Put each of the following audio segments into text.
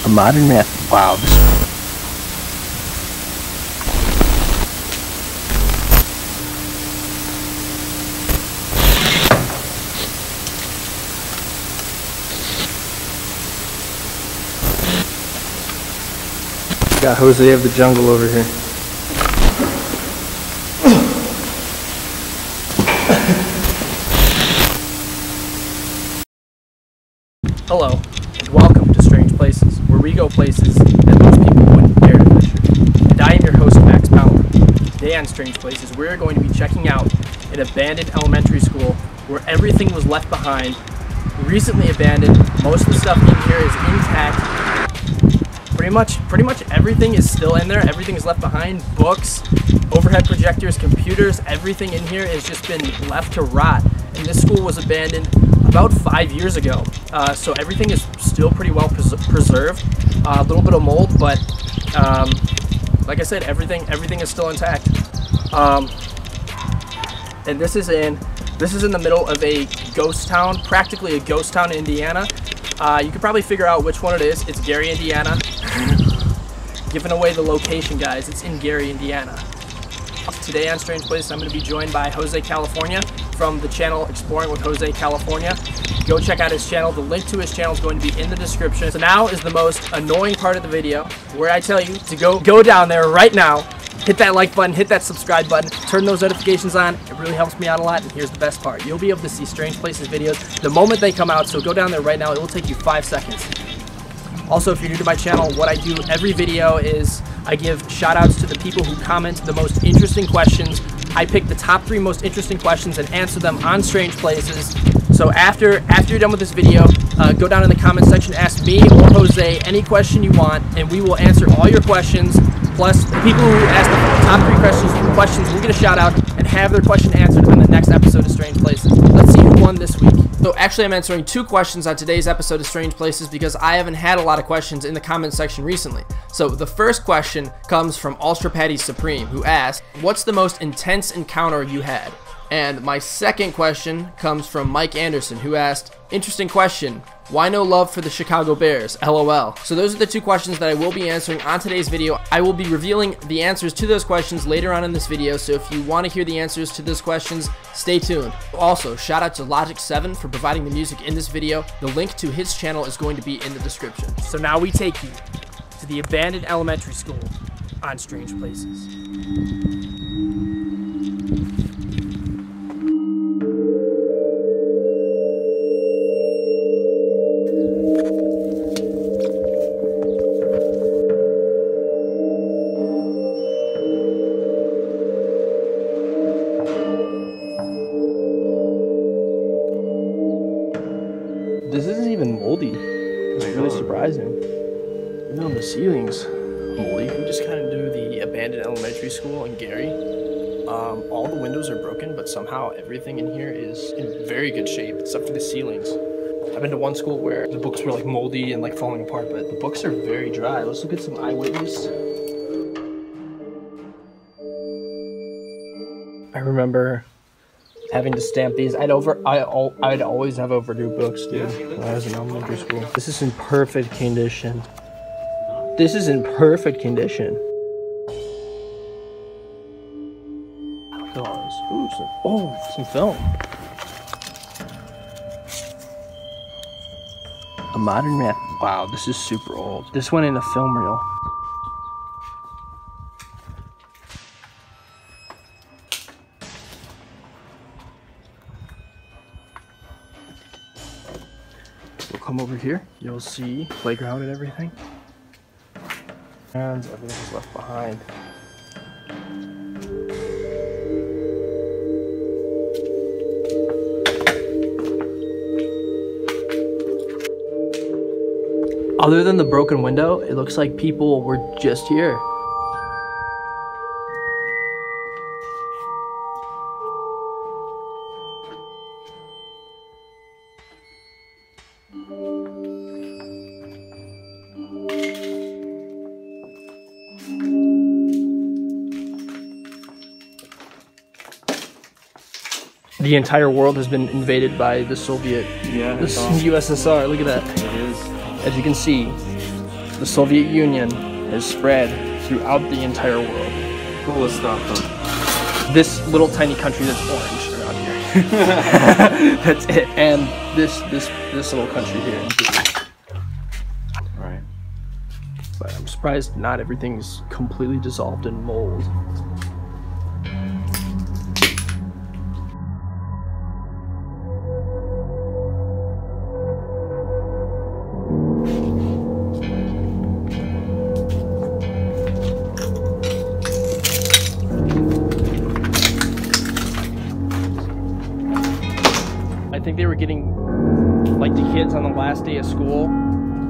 A modern man. Wow. Got Jose of the jungle over here. Hello, and welcome to Strange Places, where we go places that most people wouldn't dare to venture. And I am your host, Max Powell. Today on Strange Places, we're going to be checking out an abandoned elementary school where everything was left behind, recently abandoned. Most of the stuff in here is intact. Pretty much everything is still in there. Everything is left behind. Books, overhead projectors, computers, everything in here has just been left to rot. And this school was abandoned about 5 years ago. So everything is still pretty well preserved. A little bit of mold, but like I said, everything is still intact. And this is in the middle of a ghost town, practically a ghost town in Indiana. You could probably figure out which one it is. It's Gary, Indiana. Giving away the location, guys. It's in Gary, Indiana. Today on Strange Places, I'm going to be joined by Jose California from the channel Exploring with Jose California. Go check out his channel. The link to his channel is going to be in the description. So now is the most annoying part of the video, where I tell you to go down there right now, hit that like button, hit that subscribe button, turn those notifications on. It really helps me out a lot. And here's the best part. You'll be able to see Strange Places videos the moment they come out, so go down there right now. It will take you 5 seconds. Also, if you're new to my channel, what I do every video is I give shout outs to the people who comment the most interesting questions. I pick the top 3 most interesting questions and answer them on Strange Places. So after you're done with this video, go down in the comment section, ask me or Jose any question you want, and we will answer all your questions. Plus, the people who ask the top 3 questions will get a shout out and have their question answered on the next episode of Strange Places. Let's see who won this week. So actually, I'm answering 2 questions on today's episode of Strange Places because I haven't had a lot of questions in the comment section recently. So the first question comes from Ultra Patty Supreme, who asked, "What's the most intense encounter you had?" And my second question comes from Mike Anderson, who asked, "Interesting question. Why no love for the Chicago Bears? LOL." So those are the 2 questions that I will be answering on today's video. I will be revealing the answers to those questions later on in this video, so if you want to hear the answers to those questions, stay tuned. Also, shout out to Logic7 for providing the music in this video. The link to his channel is going to be in the description. So now we take you to the abandoned elementary school on Strange Places. This isn't even moldy. It's really surprising. Even on the ceilings, moldy. We just kind of do the abandoned elementary school in Gary. All the windows are broken, but somehow everything in here is in very good shape, except for the ceilings. I've been to one school where the books were like moldy and like falling apart, but the books are very dry. Let's look at some eyewitness. I remember having to stamp these. I'd always have overdue books, dude, when I was in elementary school. This is in perfect condition. This is in perfect condition. Look at all this. Ooh, some film. A modern man. Wow, this is super old. This went in a film reel. Come over here, you'll see playground and everything. And everything is left behind. Other than the broken window, it looks like people were just here. The entire world has been invaded by the Soviet, the USSR. Look at that. It is. As you can see, the Soviet Union has spread throughout the entire world. Cool stuff though. This little tiny country that's orange around here. That's it. And this little country here. Right. But I'm surprised not everything's completely dissolved in mold. I think they were getting like the kids on the last day of school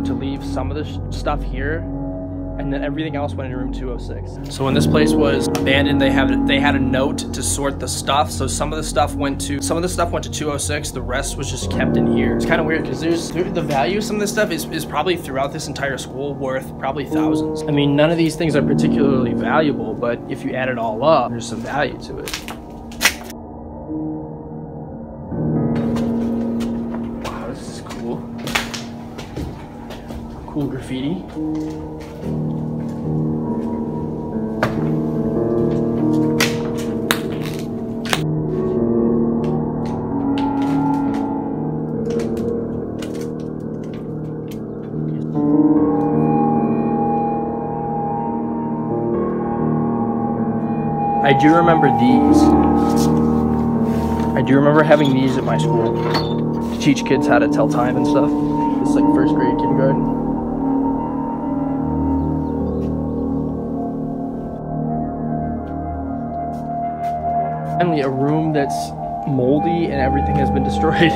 to leave some of the stuff here, and then everything else went in room 206. So when this place was abandoned, they had a note to sort the stuff. So some of the stuff went to 206. The rest was just kept in here. It's kind of weird because the value of some of this stuff is probably throughout this entire school worth probably thousands. I mean, none of these things are particularly valuable, but if you add it all up, there's some value to it. Cool graffiti. I do remember these. I do remember having these at my school to teach kids how to tell time and stuff. It's like first grade, kindergarten. Finally, a room that's moldy and everything has been destroyed.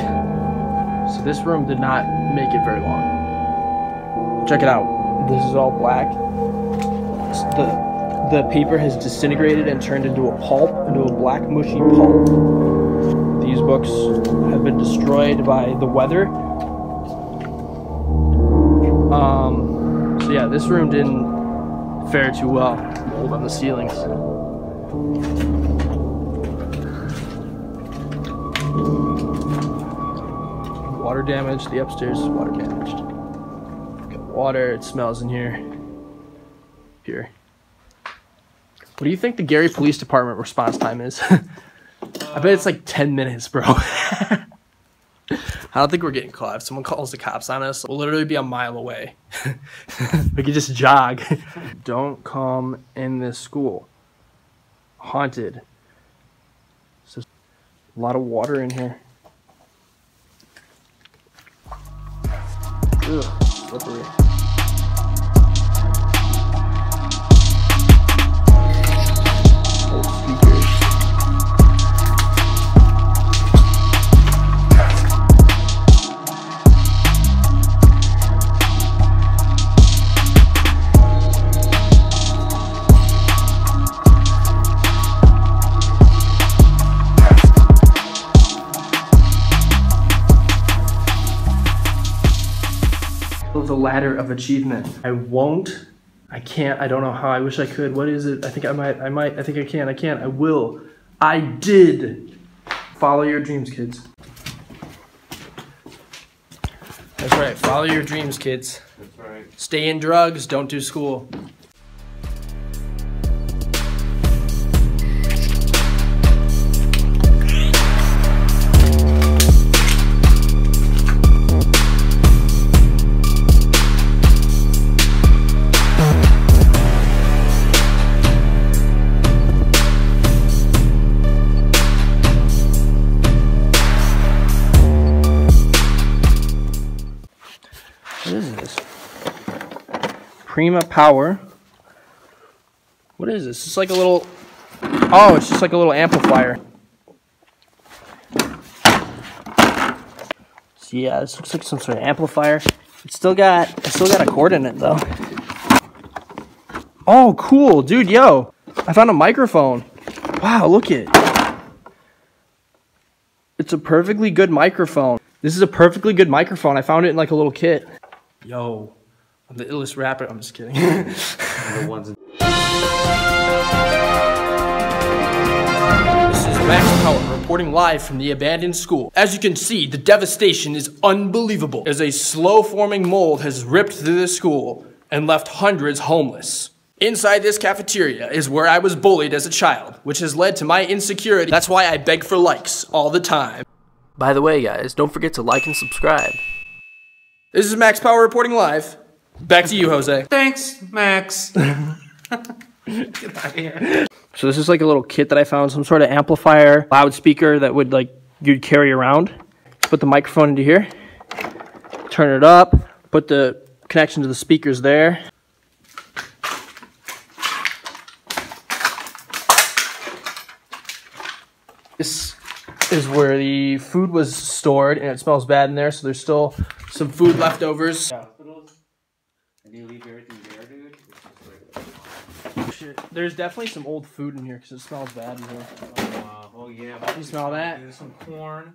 So this room did not make it very long. Check it out. This is all black. The paper has disintegrated and turned into a pulp, into a black mushy pulp. These books have been destroyed by the weather. So yeah, this room didn't fare too well. Mold on the ceilings. Water damage. The upstairs is water damaged. Got water. It smells in here. Here. What do you think the Gary Police Department response time is? I bet it's like 10 minutes, bro. I don't think we're getting caught. If someone calls the cops on us, we'll literally be a mile away. We could just jog. Don't come in this school. Haunted. So, a lot of water in here. Ugh, slippery. Old speakers. The ladder of achievement. I won't. I can't. I don't know how. I wish I could. What is it? I think I might. I think I can. I can't. I will. I did. Follow your dreams, kids. That's right. Follow your dreams, kids. That's right. Stay in drugs. Don't do school. What is this? Prima Power. What is this? It's like a little... Oh, it's just like a little amplifier. So yeah, this looks like some sort of amplifier. It's still got a cord in it though. Oh, cool, dude, yo. I found a microphone. Wow, look it. It's a perfectly good microphone. This is a perfectly good microphone. I found it in like a little kit. Yo, I'm the illest rapper. I'm just kidding. This is Max Power reporting live from the abandoned school. As you can see, the devastation is unbelievable as a slow-forming mold has ripped through this school and left hundreds homeless. Inside this cafeteria is where I was bullied as a child, which has led to my insecurity. That's why I beg for likes all the time. By the way, guys, don't forget to like and subscribe. This is Max Power reporting live. Back to you, Jose. Thanks, Max. Get out of here. So this is like a little kit that I found, some sort of amplifier, loudspeaker that would like you'd carry around. Put the microphone into here, turn it up, put the connection to the speakers there. This is where the food was stored, and it smells bad in there, so there's still some food leftovers. And you leave everything there, dude? Shit. There's definitely some old food in here because it smells bad in here. Oh yeah. You smell that? There's some corn.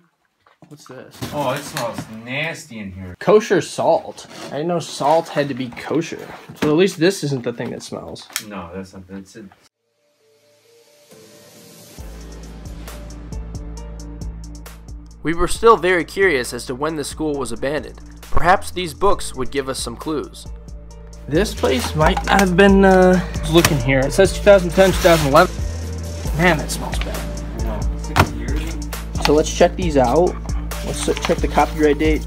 What's this? Oh, it smells nasty in here. Kosher salt. I didn't know salt had to be kosher. So at least this isn't the thing that smells. No, that's not. That's it. We were still very curious as to when the school was abandoned. Perhaps these books would give us some clues. This place might not have been, looking here. It says 2010, 2011. Man, that smells bad. No, 6 years. So let's check these out. Let's check the copyright date.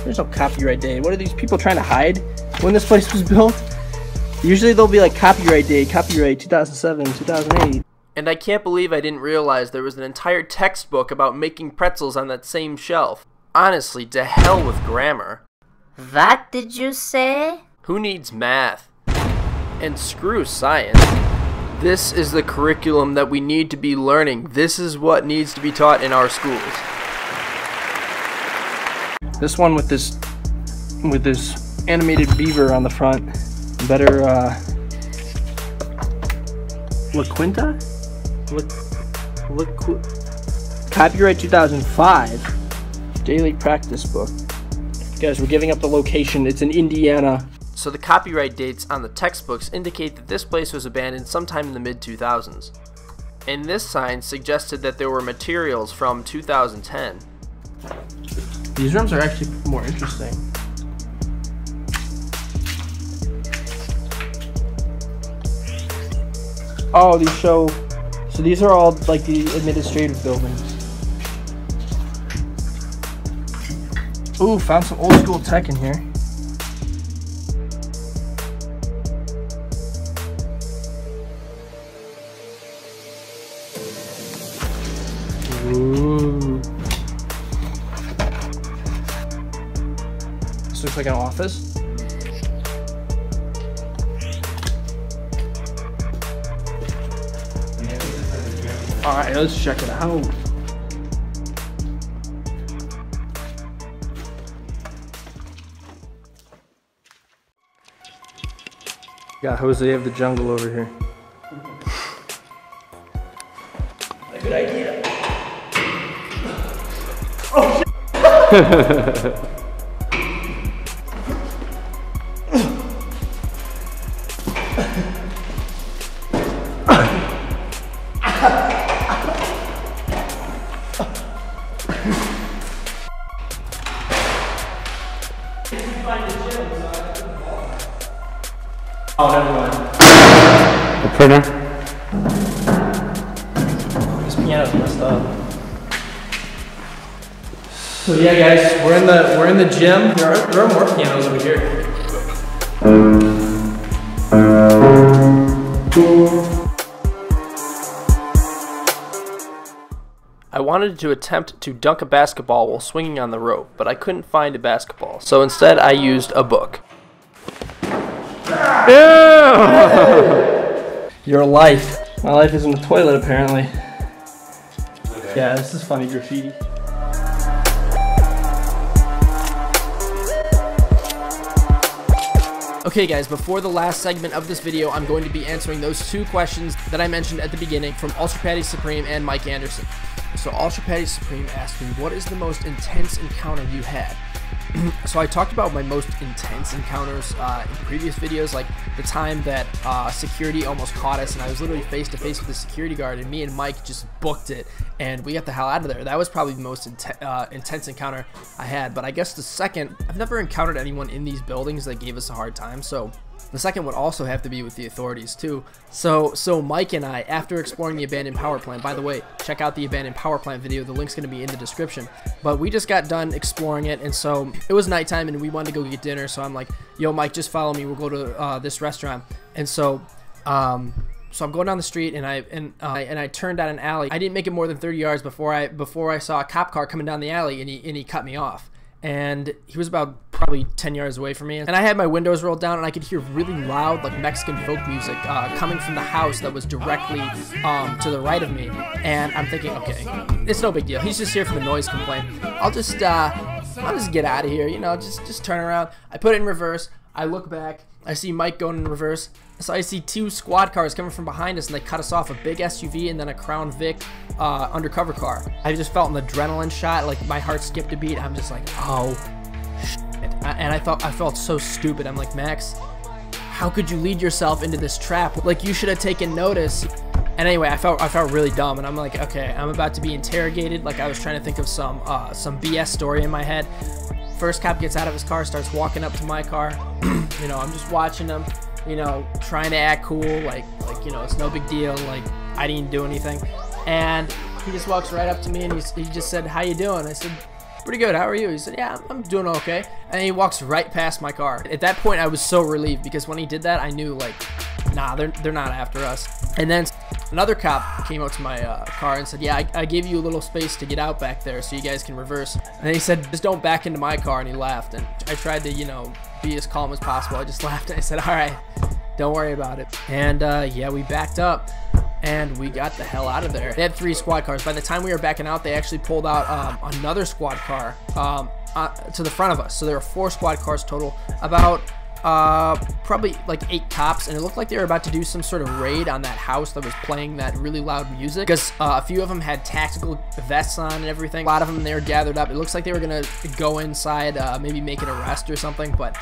There's no copyright date. What are these people trying to hide when this place was built? Usually they'll be like copyright date, copyright 2007, 2008. And I can't believe I didn't realize there was an entire textbook about making pretzels on that same shelf. Honestly, to hell with grammar. What did you say? Who needs math? And screw science. This is the curriculum that we need to be learning. This is what needs to be taught in our schools. This one with this animated beaver on the front. Better La Quinta? Copyright 2005. Daily practice book. Guys, we're giving up the location. It's in Indiana. So the copyright dates on the textbooks indicate that this place was abandoned sometime in the mid-2000s. And this sign suggested that there were materials from 2010. These rooms are actually more interesting. Oh, these show... So these are all like the administrative buildings. Ooh, found some old school tech in here. Ooh. This looks like an office. Alright, let's check it out. Got Jose of the Jungle over here. A good idea. Oh shit! Oh, never mind. The printer? This piano's messed up. So yeah, guys, we're in the gym. There are more pianos over here. I wanted to attempt to dunk a basketball while swinging on the rope, but I couldn't find a basketball. So instead, I used a book. Your life. My life is in the toilet, apparently. Yeah, this is funny graffiti. Okay guys, before the last segment of this video, I'm going to be answering those two questions that I mentioned at the beginning from Ultra Patty Supreme and Mike Anderson. So Ultra Patty Supreme asked me, what is the most intense encounter you had? So I talked about my most intense encounters in previous videos, like the time that security almost caught us and I was literally face to face with the security guard, and me and Mike just booked it and we got the hell out of there. That was probably the most intense encounter I had. But I guess the second, I've never encountered anyone in these buildings that gave us a hard time, so the second would also have to be with the authorities too. So Mike and I, after exploring the abandoned power plant, by the way, check out the abandoned power plant video, the link's going to be in the description, but we just got done exploring it, and so it was nighttime and we wanted to go get dinner. So I'm like, yo Mike, just follow me, we'll go to this restaurant. And so I'm going down the street and I turned down an alley. I didn't make it more than 30 yards before I saw a cop car coming down the alley, and he cut me off. And he was about probably 10 yards away from me, and I had my windows rolled down, and I could hear really loud, like Mexican folk music coming from the house that was directly to the right of me. And I'm thinking, okay, it's no big deal. He's just here for the noise complaint. I'll just get out of here, you know, just turn around. I put it in reverse. I look back. I see Mike going in reverse. So I see two squad cars coming from behind us, and they cut us off, a big SUV and then a Crown Vic undercover car. I just felt an adrenaline shot, like my heart skipped a beat. I'm just like, oh shit. And I felt so stupid. I'm like, Max, how could you lead yourself into this trap? Like, you should have taken notice. And anyway, I felt really dumb, and I'm like, okay, I'm about to be interrogated. Like, I was trying to think of some BS story in my head. First cop gets out of his car, starts walking up to my car. You know, I'm just watching him, you know, trying to act cool, like you know, it's no big deal, like I didn't do anything. And he just walks right up to me, and he just said, how you doing? I said, pretty good, how are you? He said, yeah, I'm doing okay. And he walks right past my car. At that point, I was so relieved, because when he did that, I knew, like, nah, they're not after us. And then another cop came up to my car and said, yeah, I gave you a little space to get out back there so you guys can reverse. And he said, just don't back into my car, and he laughed. And I tried to, you know, be as calm as possible. I just laughed, and I said, all right, don't worry about it. And yeah, we backed up and we got the hell out of there. They had 3 squad cars. By the time we were backing out, they actually pulled out another squad car to the front of us. So there were 4 squad cars total, about probably like 8 cops, and it looked like they were about to do some sort of raid on that house that was playing that really loud music, because a few of them had tactical vests on and everything. A lot of them, they were gathered up. It looks like they were gonna go inside, maybe make an arrest or something, but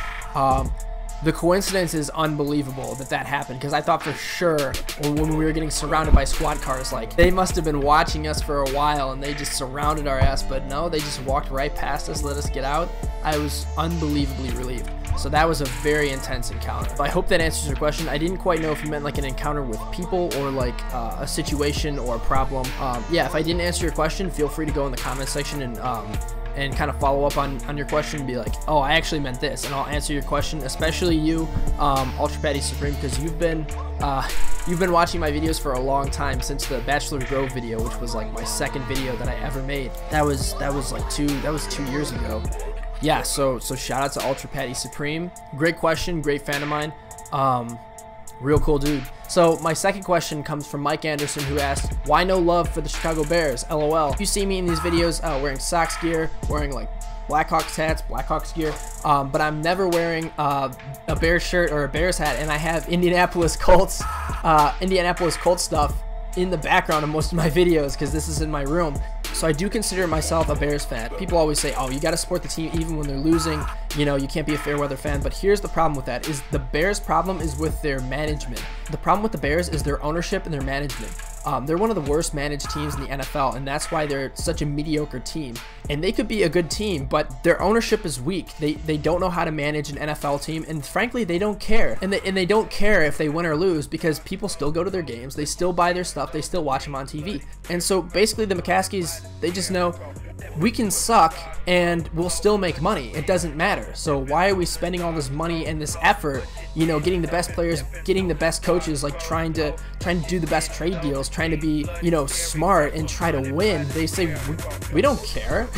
the coincidence is unbelievable that happened, because I thought for sure when we were getting surrounded by squad cars, like, they must have been watching us for a while and they just surrounded our ass, but no, they just walked right past us, let us get out. I was unbelievably relieved. So that was a very intense encounter. I hope that answers your question. I didn't quite know if you meant like an encounter with people or like a situation or a problem. Yeah, if I didn't answer your question, feel free to go in the comment section and kind of follow up on your question and be like, oh, I actually meant this, and I'll answer your question, especially you, Ultra Patty Supreme, because you've been watching my videos for a long time, since the Bachelor Grove video, which was like my second video that I ever made. That was 2 years ago. Yeah, so shout out to Ultra Patty Supreme. Great question, great fan of mine. Real cool dude. So my second question comes from Mike Anderson, who asked, why no love for the Chicago Bears? LOL. You see me in these videos wearing Sox gear, wearing like Blackhawks hats, Blackhawks gear, but I'm never wearing a Bears shirt or a Bears hat, and I have Indianapolis Colts stuff in the background of most of my videos, because this is in my room. So I do consider myself a Bears fan. People always say, oh, you got to support the team even when they're losing. You know, you can't be a fair weather fan. But here's the problem with that, is the Bears' problem is with their management. The problem with the Bears is their ownership and their management. They're one of the worst managed teams in the NFL, and that's why they're such a mediocre team. And they could be a good team, but their ownership is weak. They don't know how to manage an NFL team, and frankly, they don't care. And they don't care if they win or lose, because people still go to their games, they still buy their stuff, they still watch them on TV. And so basically the McCaskies, they just know, we can suck and we'll still make money. It doesn't matter. So why are we spending all this money and this effort, you know, getting the best players, getting the best coaches, like trying to do the best trade deals, trying to be, you know, smart and try to win? They say, we don't care.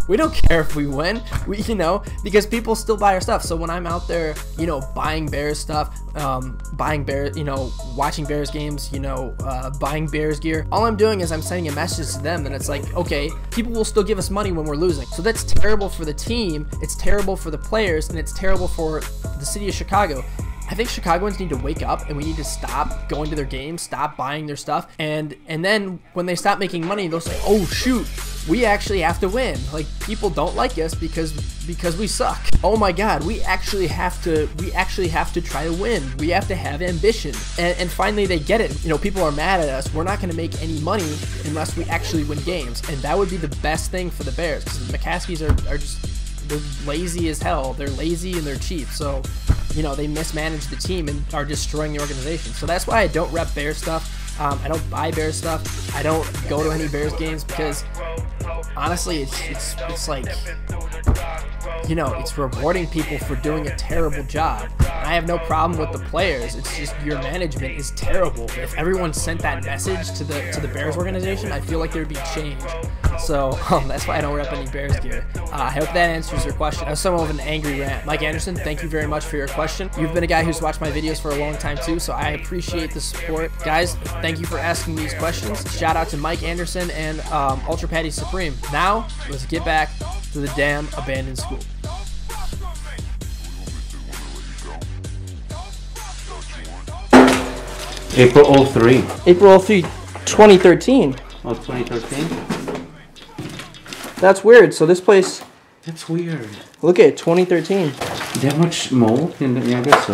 We don't care if we win, you know, because people still buy our stuff. So when I'm out there, you know, buying Bears stuff, you know, watching Bears games, you know, buying Bears gear, all I'm doing is I'm sending a message to them, and it's like, okay, people will still give us money when we're losing. So that's terrible for the team, it's terrible for the players, and it's terrible for the city of Chicago. I think Chicagoans need to wake up, and we need to stop going to their games, stop buying their stuff, and then when they stop making money, they'll say, oh shoot, we actually have to win. Like, people don't like us because we suck. Oh my God, we actually have to try to win. We have to have ambition. And finally they get it. You know, people are mad at us. We're not gonna make any money unless we actually win games. And that would be the best thing for the Bears, because the McCaskies are just, they're lazy as hell. They're lazy and they're cheap. So, you know, they mismanage the team and are destroying the organization. So that's why I don't rep Bears stuff. I don't buy Bears stuff. I don't go to any Bears games because honestly, it's like, you know, it's rewarding people for doing a terrible job. I have no problem with the players. It's just your management is terrible. If everyone sent that message to the Bears organization, I feel like there would be change. So that's why I don't rep any Bears gear. I hope that answers your question. That was somewhat of an angry rant. Mike Anderson, thank you very much for your question. You've been a guy who's watched my videos for a long time too, so I appreciate the support. Guys, thank you for asking these questions. Shout out to Mike Anderson and Ultra Patty Supreme. Now, let's get back to the damn abandoned school. April 03. April 03, 2013. Oh, 2013? That's weird. So this place, That's weird. look at it, 2013. That much mold in the, yeah, I guess so.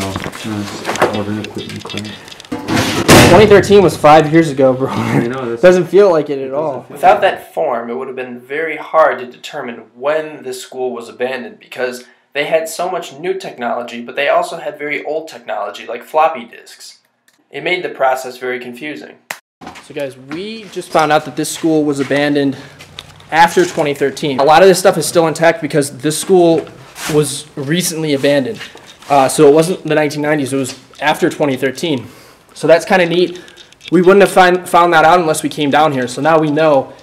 Modern equipment clearance. 2013 was 5 years ago, bro. I know, It doesn't feel like it at all. Without that form, it would have been very hard to determine when this school was abandoned because they had so much new technology, but they also had very old technology like floppy disks. It made the process very confusing. So guys, we just found out that this school was abandoned after 2013. A lot of this stuff is still intact because this school was recently abandoned. So it wasn't the 1990s, it was after 2013. So that's kind of neat. We wouldn't have found that out unless we came down here. So now we know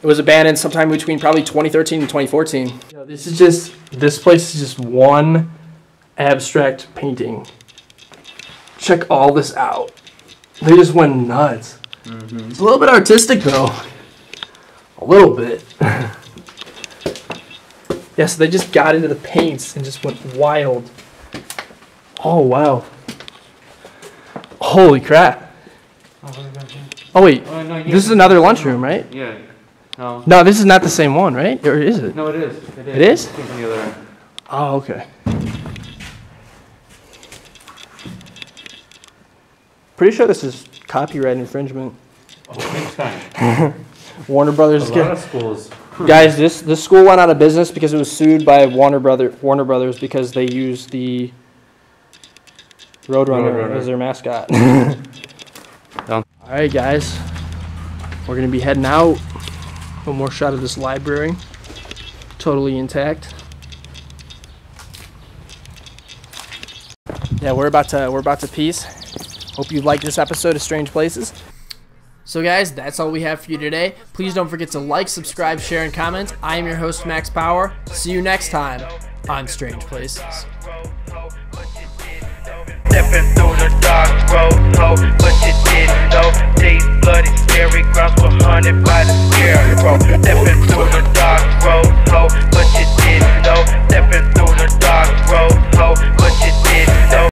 it was abandoned sometime between probably 2013 and 2014. You know, this place is just one abstract painting. Check all this out. They just went nuts. It's a little bit artistic though. A little bit. Yeah, so they just got into the paints and just went wild. Oh wow. Holy crap. Oh wait, this is another lunchroom, right? Yeah. No. No, this is not the same one, right? Or is it? No, it is. It is? It's on the other end. Oh, okay. Pretty sure this is copyright infringement. Oh, next time. Warner Brothers. A lot of schools. Guys, this school went out of business because it was sued by Warner Brothers because they used the Roadrunner as their mascot. All right, guys, we're gonna be heading out. One more shot of this library, totally intact. Yeah, we're about to peace. Hope you liked this episode of Strange Places. So guys, that's all we have for you today. Please don't forget to like, subscribe, share, and comment. I am your host, Max Power. See you next time on Strange Places. Stepping through the dark road, but you didn't know. These bloody scary grounds were haunted by the scarecrow.